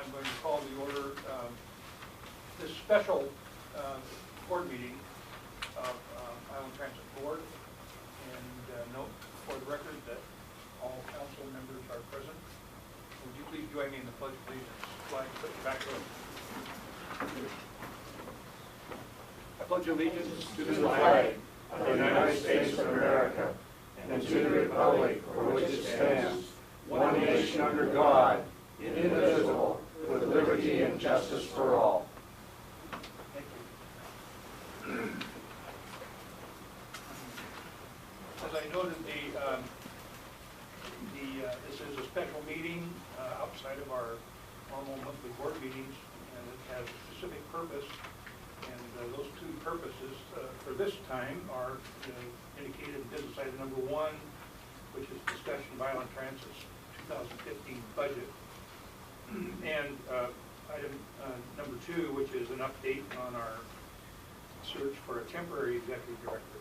I'm going to call the order this special board meeting of Island Transit Board, and note for the record that all council members are present. Would you please join me in the Pledge of Allegiance? Flag, put your back row. I pledge allegiance to the flag of the United States of America and to the republic for which it stands, one nation under God, indivisible, with liberty and justice for all. Thank you. As I noted, this is a special meeting outside of our normal monthly board meetings, and it has a specific purpose. And those two purposes for this time are indicated in business item number 1, which is discussion of Island Transit's 2015 budget, and item number 2, which is an update on our search for a temporary executive director.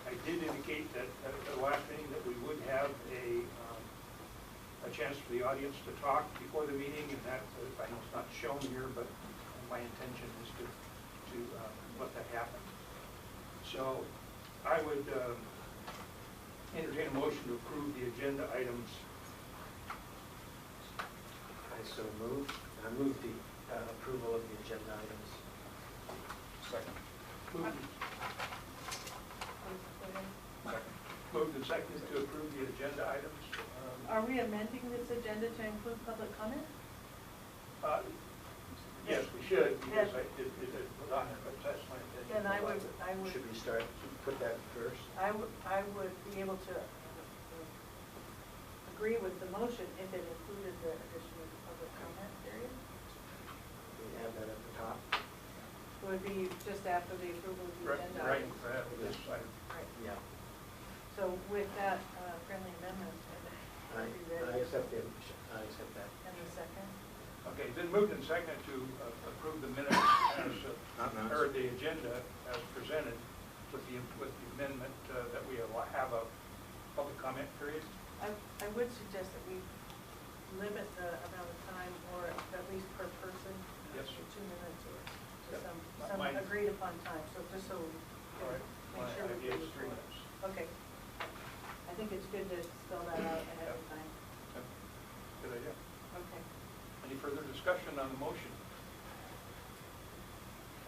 I did indicate that at the last meeting that we would have a chance for the audience to talk before the meeting, and that I know it's not shown here, but my intention is to let that happen. So I would entertain a motion to approve the agenda items. I so move. I move the approval of the agenda items. Second. Moved and seconded to approve the agenda items. Are we amending this agenda to include public comment? Yes, we should, because I did put on there, but that's my intention. Then I would. Should we start to put that first? I would be able to agree with the motion if it included the addition of the public comment period. We have that at the top. It would be just after the approval of the agenda. Right. Right. Right. Yeah. So with that friendly amendment, I accept it. I accept that. And the second? Okay, then moved and seconded to approve the minutes as, or the agenda as presented with the amendment that we have a public comment period. I would suggest that we limit the amount of time, or at least per person, Yes. to 2 minutes or Yep. some agreed upon time. So just so we All right. make sure My we idea do is 3 minutes. Okay. I think it's good to spell that out ahead of time. Yep. Good idea. Okay. Any further discussion on the motion?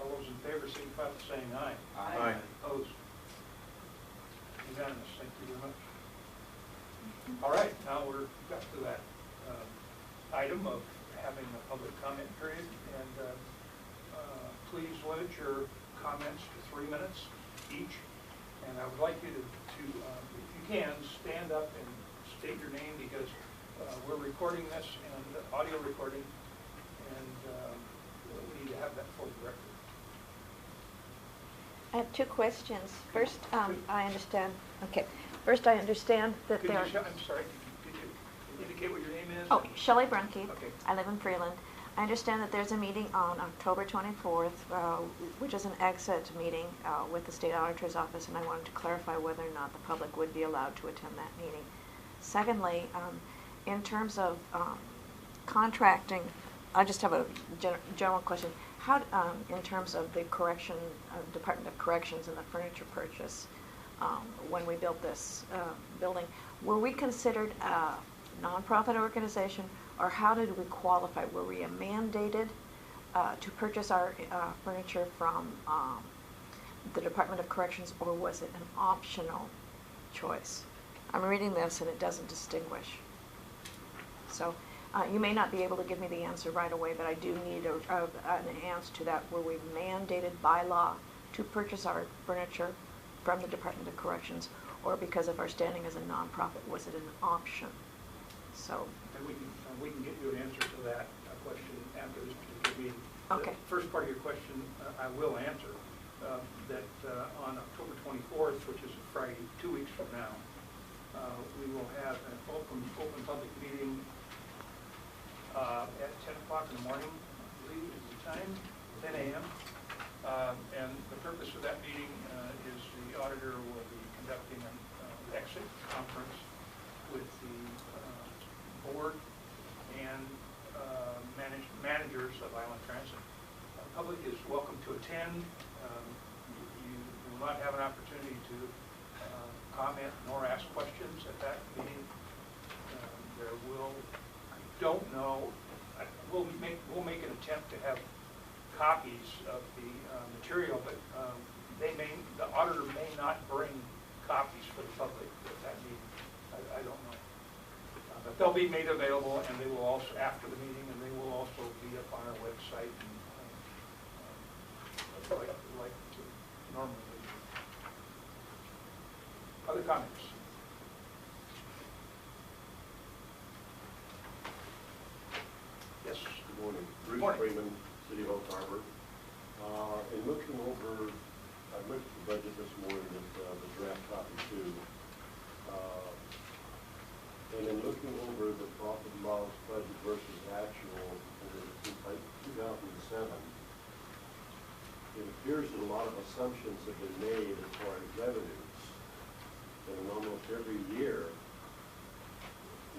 All those in favor signify by saying aye. Aye. Opposed? Unanimous. Thank you very much. All right, now we're got to that item of having a public comment period, and please limit your comments to 3 minutes each. And I would like you to if you can, stand up and state your name, because we're recording this and audio recording, and we need to have that for the record. I have 2 questions. First, I understand. Okay. First, I understand that there. I'm sorry. Could you indicate what your name is? Oh, Shelley Brunke. Okay. I live in Freeland. I understand that there's a meeting on October 24th, which is an exit meeting with the State Auditor's Office, and I wanted to clarify whether or not the public would be allowed to attend that meeting. Secondly, in terms of contracting, I just have a general question. How, in terms of the Department of Corrections and the furniture purchase, when we built this building, were we considered a nonprofit organization, or how did we qualify? Were we mandated to purchase our furniture from the Department of Corrections, or was it an optional choice? I'm reading this and it doesn't distinguish. So you may not be able to give me the answer right away, but I do need an answer to that. Were we mandated by law to purchase our furniture from the Department of Corrections, or because of our standing as a nonprofit, was it an option? So. And we can get you an answer to that question after this particular meeting. Okay. The first part of your question, I will answer. That on October 24th, which is a Friday, 2 weeks from now, we will have an open public meeting at 10 o'clock in the morning, I believe is the time, 10 a.m. And the purpose of that meeting is the auditor will be conducting an exit conference with the board and managers of Island Transit. The public is welcome to attend. You will not have an opportunity to comment nor ask questions at that meeting. There will, I don't know, we'll make an attempt to have copies of the material, but the auditor may not bring copies for the public at that meeting. I don't know. But they'll be made available, and they will also, after the meeting, and they will also be up on our website, and like normally. Other comments? Yes. Good morning. Good Bruce morning. Freeman, City of Oak Harbor. In looking over, I looked at the budget this morning with the draft copy too. And in looking over the profit and loss budget versus actual over 2007, it appears that a lot of assumptions have been made as far as revenues. And in almost every year,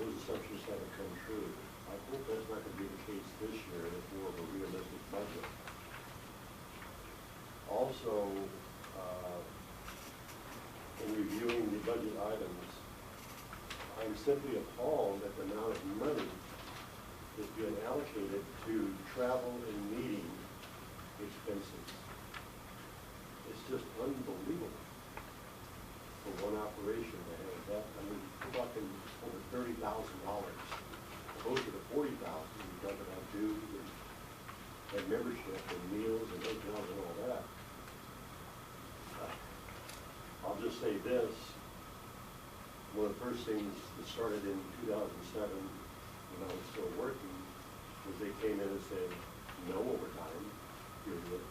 those assumptions haven't come true. I hope that's not going to be the case this year, and it's more of a realistic budget. Also, in reviewing the budget items, I'm simply appalled at the amount of money that's being allocated to travel and meeting expenses. It's just unbelievable for one operation to have that. I mean, we're talking over $30,000, closer to $40,000. You've got to have dues and membership and meals and hotels and all that. I'll just say this. One of the first things that started in 2007 when I was still working was they came in and said, no overtime, period,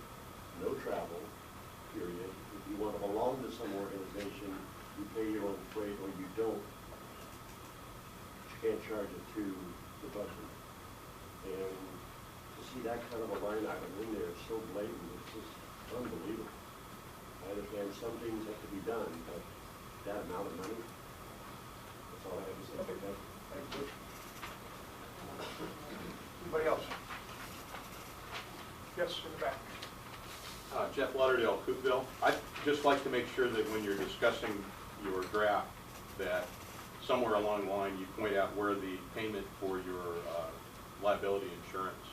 no travel, period. If you want to belong to some organization, you pay your own freight or you don't. But you can't charge it to the budget. And to see that kind of a line item in there is so blatant, it's just unbelievable. I understand some things have to be done, but that amount of money, that's all I have to say. Okay. Thank you. Anybody else? Yes, in the back. Jeff Lauderdale, Coopville. I'd just like to make sure that when you're discussing your draft, that somewhere along the line you point out where the payment for your liability insurance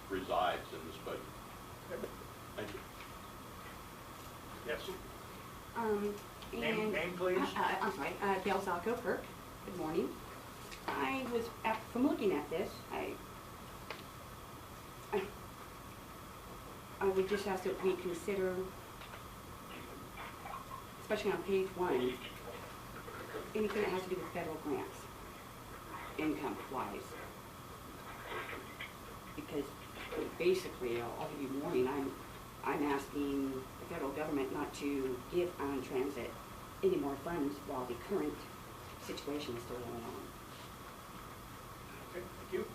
resides in this budget. Yep. Thank you. Yes. And Name, please. I'm sorry, Gail Zalko, Perk. Good morning. I was, from looking at this, I would just ask that we consider, especially on page 1, anything that has to do with federal grants, income-wise. Because basically, I'll give you warning, I'm asking the federal government not to give Island Transit any more funds while the current situation is still going on. Okay, thank you.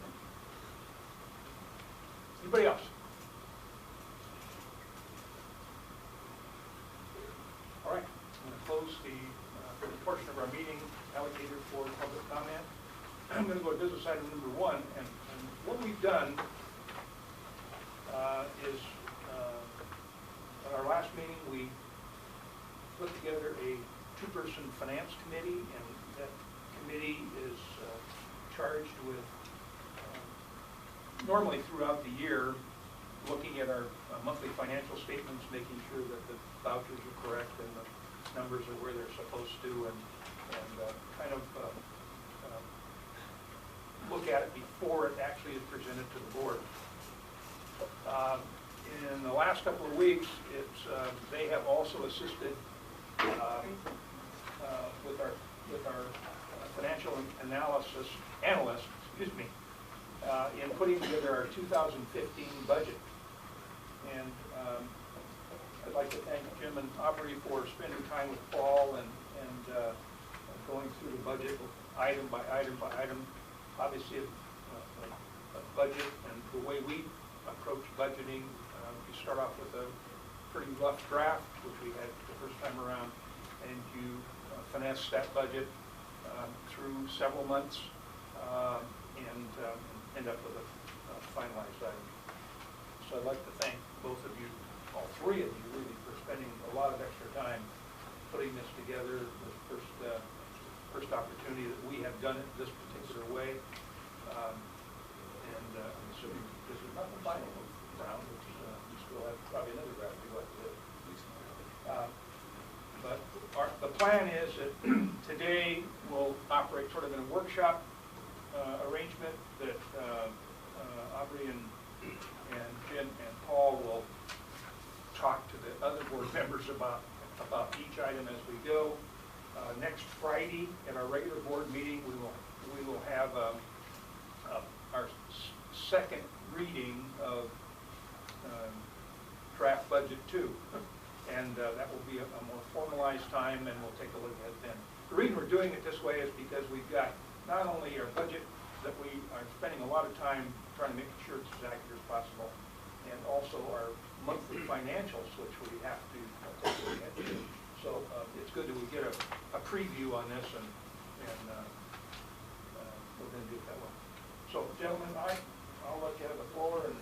Anybody else? All right, I'm going to close the portion of our meeting allocated for public comment. I'm going to go to business item number 1, and what we've done is at our last meeting we put together a 2-person finance committee, and that committee is charged with normally throughout the year looking at our monthly financial statements, making sure that the vouchers are correct and the numbers are where they're supposed to, and kind of look at it before it actually is presented to the board. In the last couple of weeks, they have also assisted with our financial analyst, in putting together our 2015 budget. And I'd like to thank Jim and Aubrey for spending time with Paul and going through the budget item by item by item. Obviously, a budget and the way we approach budgeting, you start off with a pretty rough draft, which we had the first time around, and you finesse that budget through several months. and end up with a finalized item. So I'd like to thank both of you, all three of you really, for spending a lot of extra time putting this together, this first opportunity that we have done it this particular way. And I'm assuming this is not the final round, which we still have probably another round we'd like to do. But the plan is that today we'll operate sort of in a workshop arrangement that Aubrey and Jen and Paul will talk to the other board members about each item as we go. Next Friday at our regular board meeting, we will have our second reading of draft budget 2. And that will be a more formalized time, and we'll take a look at it then. The reason we're doing it this way is because we've got not only our budget that we are spending a lot of time trying to make sure it's as accurate as possible, and also our monthly financials, which we have to take a look at. So it's good that we get a preview on this, and we're going to do it that way. So, gentlemen, I'll let you have the floor, and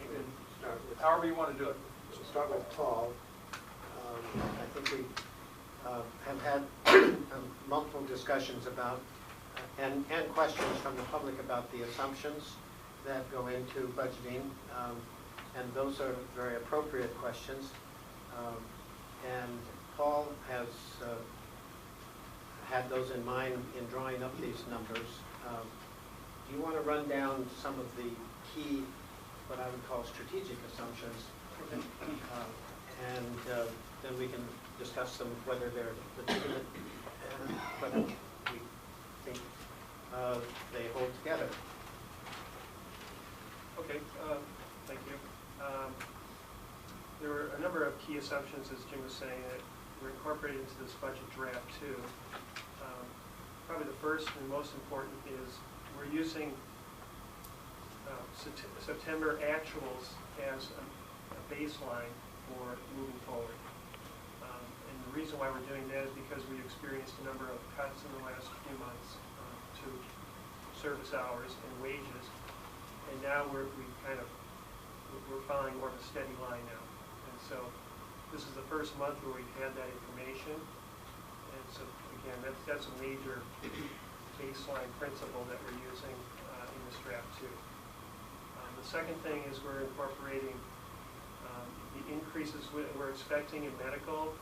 you can start with however you want to do it. We'll start with Paul. I think we have had multiple discussions about and questions from the public about the assumptions that go into budgeting, and those are very appropriate questions. And Paul has had those in mind in drawing up these numbers. Do you want to run down some of the key, what I would call strategic assumptions, and then we can discuss them, whether they're legitimate and whether we think they hold together. Okay, thank you. There were a number of key assumptions, as Jim was saying, that were incorporated into this budget draft too. Probably the first and most important is we're using September actuals as a baseline for moving forward. And the reason why we're doing that is because we experienced a number of cuts in the last few months to service hours and wages. And now we're following more of a steady line now. And so this is the first month where we've had that information. And so again, that's a major baseline principle that we're using in this draft too. The second thing is we're incorporating the increases we're expecting in medical.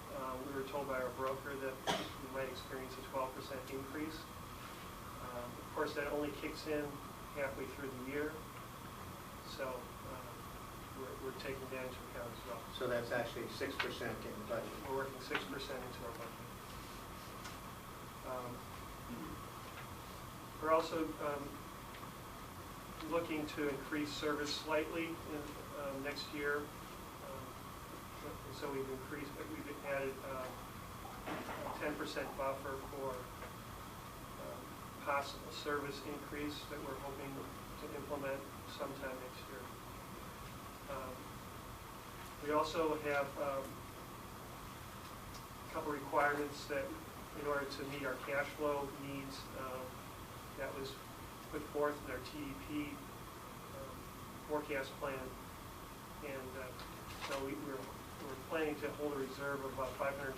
We were told by our broker that we might experience a 12% increase. Of course, that only kicks in halfway through the year. So we're taking that into account as well. So that's actually 6% in the budget. We're working 6% into our budget. We're also looking to increase service slightly in next year. So we've added a 10% buffer for possible service increase that we're hoping to implement sometime next year. We also have a couple requirements that in order to meet our cash flow needs that was put forth in our TEP forecast plan. And so we're planning to hold a reserve of about $525,000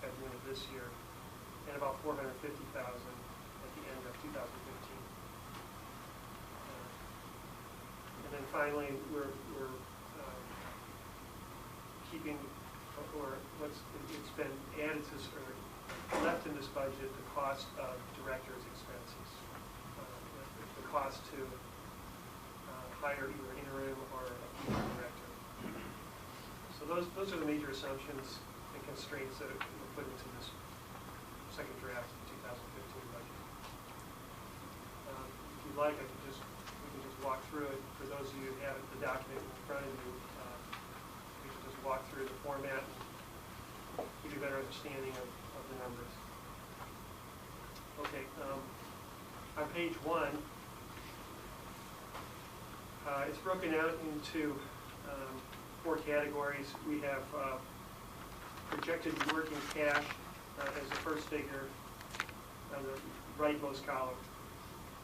at the end of this year, and about $450,000 at the end of 2015. And then finally, we're keeping, or it's been added to, or left in this budget, the cost of director's expenses, the cost to hire either interim or a future director. So those are the major assumptions and constraints that were put into this second draft of the 2015 budget. If you'd like, we can just walk through it. For those of you who have the document in front of you, we can just walk through the format and give you a better understanding of the numbers. Okay, on page 1, it's broken out into 4 categories. We have projected working cash as the first figure on the rightmost column.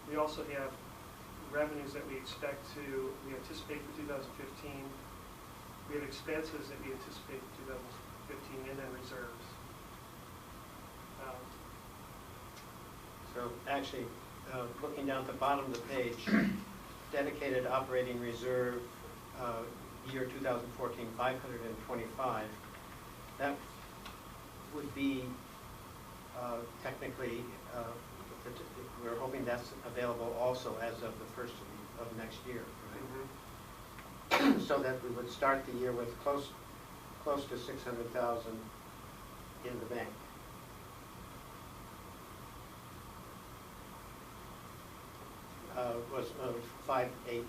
We also have revenues that we anticipate for 2015. We have expenses that we anticipate for 2015, and then reserves. So actually, looking down at the bottom of the page, dedicated operating reserve, year 2014, 525. That would be technically, we're hoping that's available also as of the first of next year, right? So that we would start the year with close to 600,000 in the bank. Was 5825.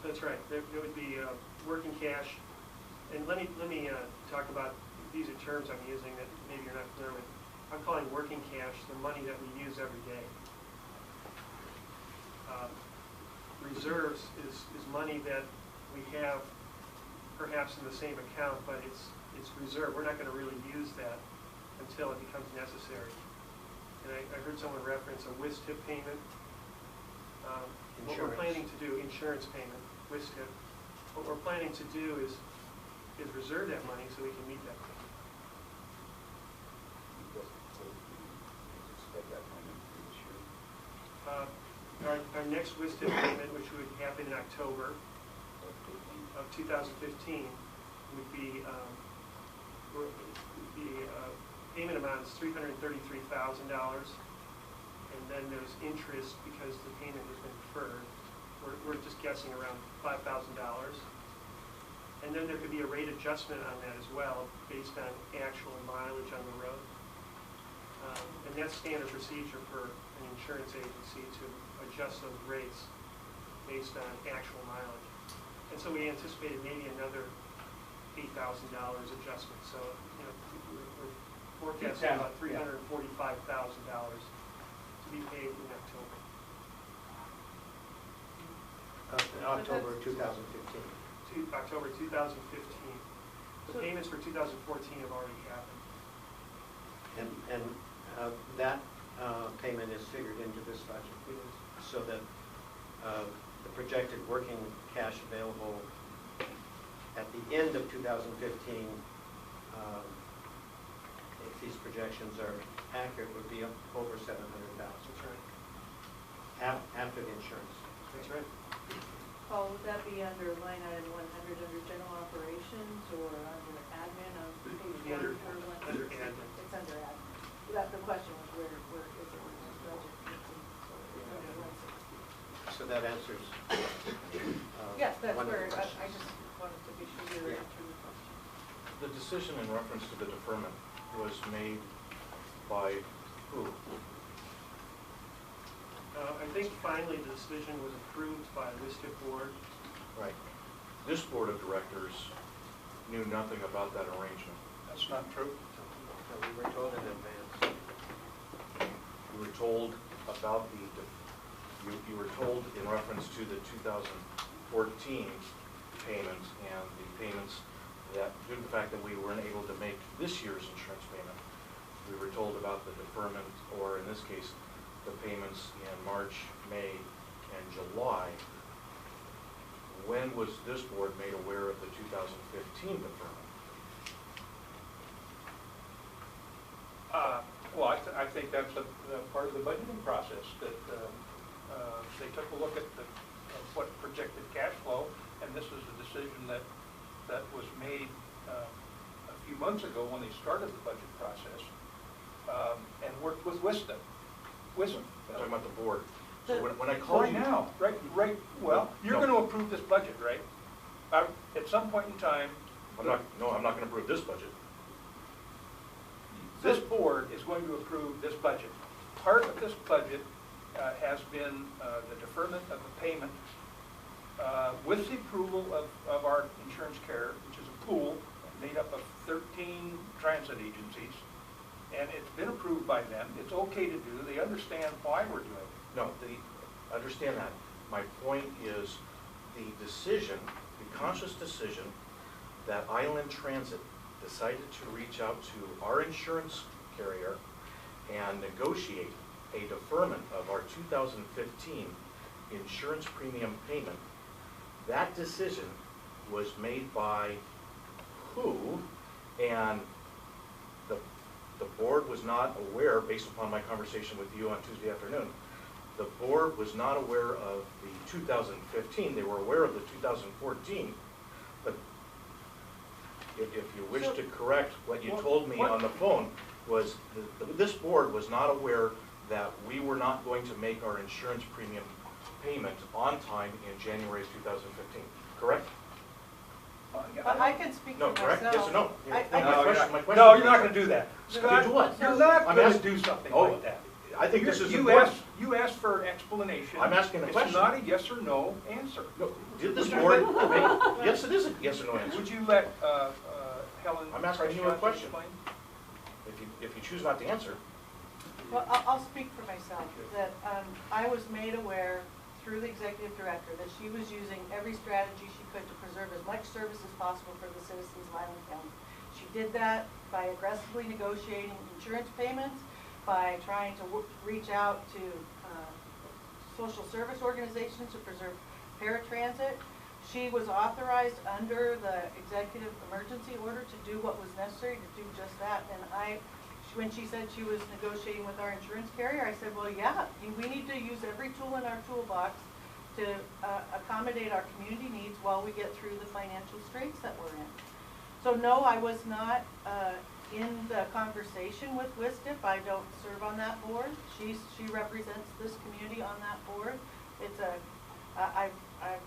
That's right. There would be working cash, and let me talk about, these are terms I'm using that maybe you're not familiar with. I'm calling working cash the money that we use every day. Reserves is money that we have perhaps in the same account, but it's reserved. We're not going to really use that until it becomes necessary. And I heard someone reference a WIS-TIP payment. What we're planning to do, insurance payment, WIS-TIP. What we're planning to do is reserve that money so we can meet that payment. Our next WIS-TIP payment, which would happen in October of 2015, would be payment amount is $333,000, and then there's interest because the payment has been deferred. We're just guessing around $5,000, and then there could be a rate adjustment on that as well based on actual mileage on the road. And that's standard procedure for an insurance agency to adjust those rates based on actual mileage. And so we anticipated maybe another $8,000 adjustment. So, you know, we're forecasting about $345,000 to be paid in October. October 2015. October 2015. The payments for 2014 have already happened. And that payment is figured into this budget, so that the projected working cash available at the end of 2015, if these projections are accurate, would be over 700,000. That's right. After the insurance. That's right. Paul, would that be under line item 100 under general operations or under admin of page Under 1 or 1? admin. It's under admin. The question was where is it in this budget? It's under 160. So that answers Yes, that's one of the where, questions. I just wanted to be sure you were Yeah. answering the question. The decision in reference to the deferment was made by who? I think finally the decision was approved by the WIS-TIP board. Right. This board of directors knew nothing about that arrangement. That's not true. So we were told in advance. You were told about you were told in reference to the 2014 payments and the payments that, due to the fact that we weren't able to make this year's insurance payment, we were told about the deferment, or in this case, the payments in March, May, and July. When was this board made aware of the 2015 deferment? Well, I think that's a part of the budgeting process, that they took a look at what projected cash flow, and this is a decision that was made a few months ago when they started the budget process, and worked with WISDA. I'm talking about the board. So when I call Right you now, right, well, you're No. going to approve this budget, right? At some point in time, I'm not going to approve this budget. this board is going to approve this budget. Part of this budget has been the deferment of the payment with the approval of our insurance carrier, which is a pool made up of 13 transit agencies, and it's been approved by them. It's okay to do. They understand why we're doing it. No, understand that. My point is the decision, the conscious decision that Island Transit decided to reach out to our insurance carrier and negotiate a deferment of our 2015 insurance premium payment, that decision was made by who? And the board was not aware, based upon my conversation with you on Tuesday afternoon, the board was not aware of the 2015. They were aware of the 2014. But if you wish to correct what you told me on the phone, was this board was not aware that we were not going to make our insurance premium payment on time in January of 2015, correct? But I can speak for No, myself. correct? Yes or no? I- No, I- my question No, is- you're not gonna do that. Scott, Do what? you're not I'm gonna asking- do something Oh, like that. I think this is You important. asked for explanation. I'm asking a question. It's not a yes or no answer. No, did this board make, yes, it is a yes or no answer. Would you let Helen? I'm asking you a Prescott question. explain? If you choose not to answer, Well, I'll speak for myself, that I was made aware through the executive director that she was using every strategy she could to preserve as much service as possible for the citizens of Island County. She did that by aggressively negotiating insurance payments, by trying to reach out to social service organizations to preserve paratransit. She was authorized under the executive emergency order to do what was necessary to do just that. And when she said she was negotiating with our insurance carrier, I said, well, yeah, we need to use every tool in our toolbox to accommodate our community needs while we get through the financial straits that we're in. So no, I was not in the conversation with WISDIP. I don't serve on that board. She represents this community on that board. I've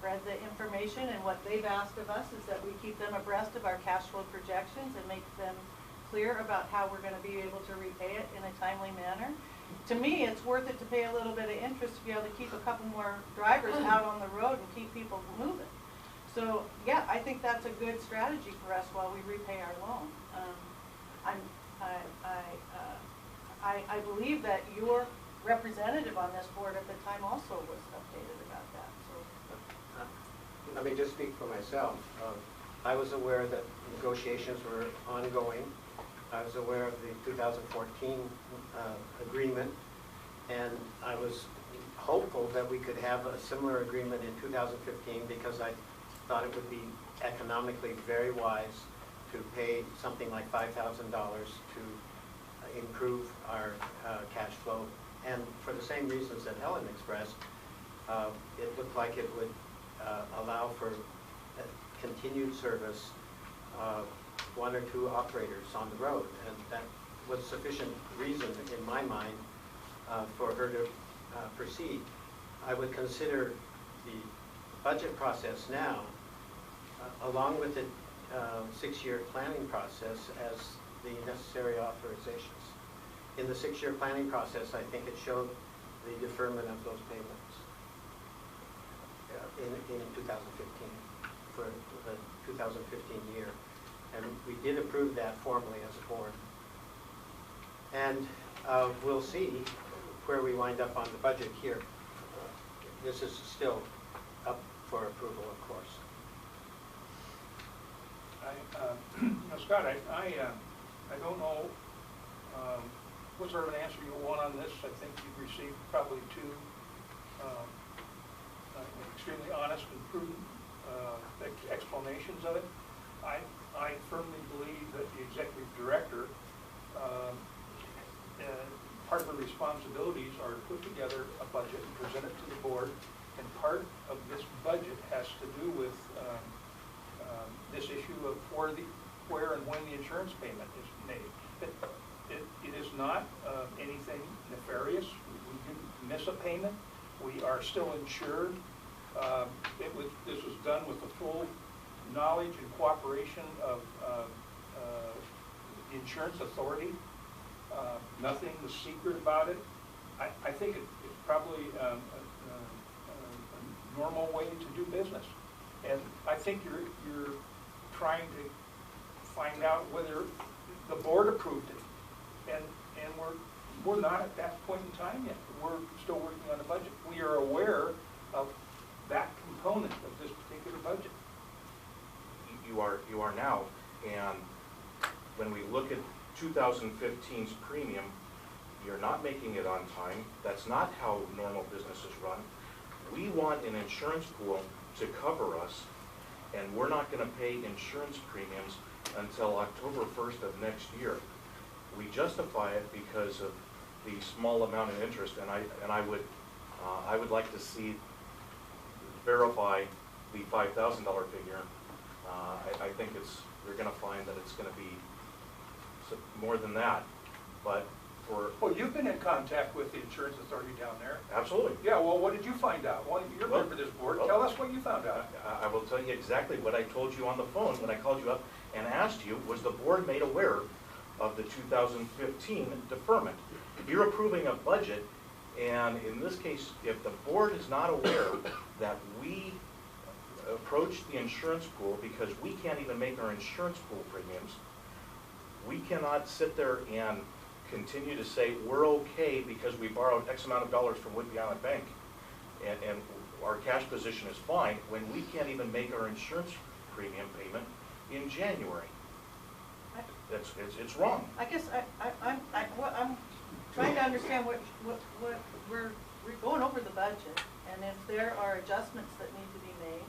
read the information, and what they've asked of us is that we keep them abreast of our cash flow projections and make them clear about how we're going to be able to repay it in a timely manner. To me, it's worth it to pay a little bit of interest to be able to keep a couple more drivers out on the road and keep people moving. So, yeah, I think that's a good strategy for us while we repay our loan. I believe that your representative on this board at the time also was updated about that, so. Let me just speak for myself. I was aware that negotiations were ongoing. I was aware of the 2014 agreement, and I was hopeful that we could have a similar agreement in 2015 because I thought it would be economically very wise to pay something like $5,000 to improve our cash flow. And for the same reasons that Helen expressed, it looked like it would allow for continued service of one or two operators on the road. And that was sufficient reason in my mind for her to proceed. I would consider the budget process now, along with the 6-year planning process, as the necessary authorizations. In the 6-year planning process, I think it showed the deferment of those payments in 2015 for the 2015 year. And we did approve that formally as a board. And we'll see where we wind up on the budget here. This is still up for approval, of course. Scott, I don't know what sort of an answer you want on this. I think you've received probably two extremely honest and prudent explanations of it. I firmly believe that the executive director, part of her responsibilities are to put together a budget and present it to the board, and part of this budget has to do with this issue of where and when the insurance payment is made. It is not anything nefarious. We didn't miss a payment. We are still insured. This was done with the full knowledge and cooperation of the insurance authority. Nothing was secret about it. I think it's probably a normal way to do business. And I think you're trying to find out whether the board approved it. And we're not at that point in time yet. We're still working on the budget. We are aware of that component of this particular budget. you are now, and when we look at 2015's premium, You're not making it on time. That's not how normal businesses run. We want an insurance pool to cover us, and we're not gonna pay insurance premiums until October 1st of next year. We justify it because of the small amount of interest, and I would like to see, verify the $5,000 figure. I think you're gonna find that it's gonna be more than that, but Well, you've been in contact with the insurance authority down there. absolutely. Yeah, well, what did you find out? Well, you're a member of this board, tell us what you found out. I will tell you exactly what I told you on the phone when I called you up and asked you, was the board made aware of the 2015 deferment? You're approving a budget, and in this case, if the board is not aware that we approached the insurance pool because we can't even make our insurance pool premiums, we cannot sit there and continue to say we're okay because we borrowed X amount of dollars from Whidbey Island Bank and our cash position is fine when we can't even make our insurance premium payment in January. It's wrong. I guess I'm trying to understand what we're going over the budget, and if there are adjustments that need to be made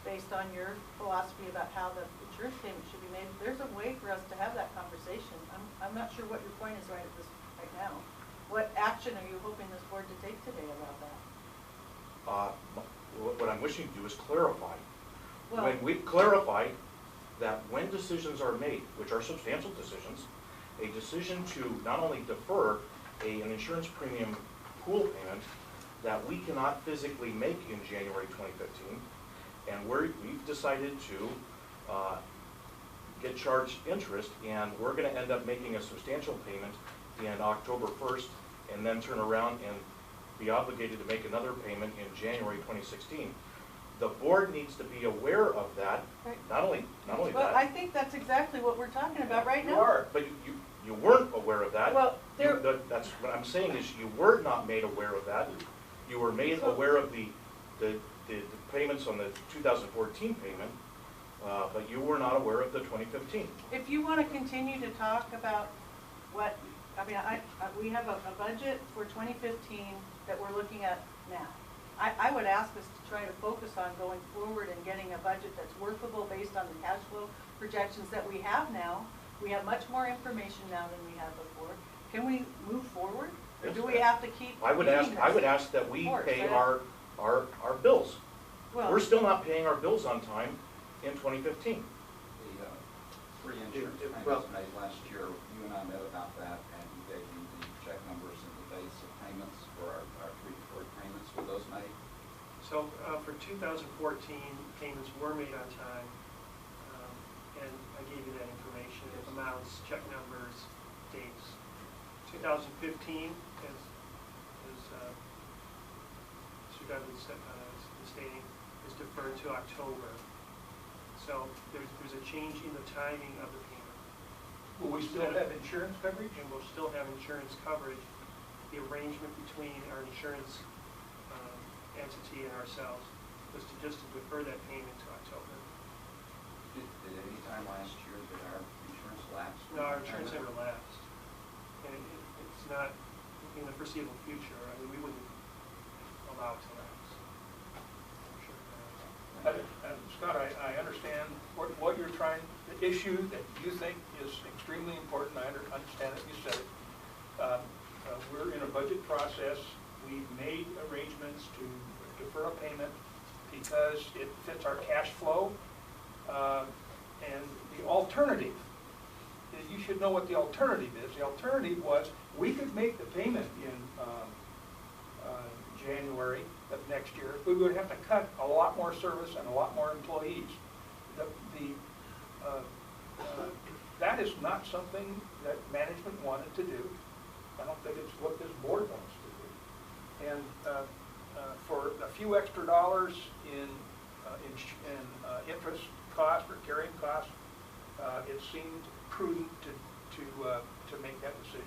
based on your philosophy about how the insurance payment should be made, there's a way for us to have that conversation. I'm not sure what your point is right now. What action are you hoping this board to take today about that? What I'm wishing to do is clarify. Well, When we clarify that when decisions are made, which are substantial decisions, a decision to not only defer an insurance premium pool payment that we cannot physically make in January 2015, and we've decided to get charged interest, and we're going to end up making a substantial payment in October 1st, and then turn around and be obligated to make another payment in January 2016. The board needs to be aware of that. Right. Not only well, that. I think that's exactly what we're talking about right now. You are. But you weren't aware of that. Well, That's what I'm saying is you were not made aware of that. You were made aware of the payments on the 2014 payment, but you were not aware of the 2015. If you want to continue to talk about what, we have a budget for 2015 that we're looking at now. I would ask us to try to focus on going forward and getting a budget that's workable based on the cash flow projections that we have now. We have much more information now than we had before. Can we move forward? Or do we have to keep? I would ask that we pay our bills. Well, We're still not paying our bills on time in 2015. The free insurance Well- payments made last year, you and I met about that, and we gave you the check numbers and the dates of payments for our three deferred payments. Were those made? So for 2014, payments were made on time, and I gave you that information, amounts, check numbers, dates. 2015, as Mr. Dudley is stating, is deferred to October. So there's a change in the timing of the payment. Will we still have insurance coverage? And we'll still have insurance coverage. The arrangement between our insurance entity and ourselves was just to defer that payment to October. Did any time last year did our insurance lapse? No, our insurance never lapsed. And it's not in the foreseeable future. I mean, we wouldn't allow it to lapse. I'm sure. Scott, I understand what you're trying, the issue that you think is extremely important. I understand it, you said it. We're in a budget process. We've made arrangements to defer a payment because it fits our cash flow. And the alternative, you should know what the alternative is. The alternative was we could make the payment in January of next year. We would have to cut a lot more service and a lot more employees. That is not something that management wanted to do. I don't think it's what this board wants to do. And for a few extra dollars in interest cost or carrying cost, it seemed prudent to make that decision.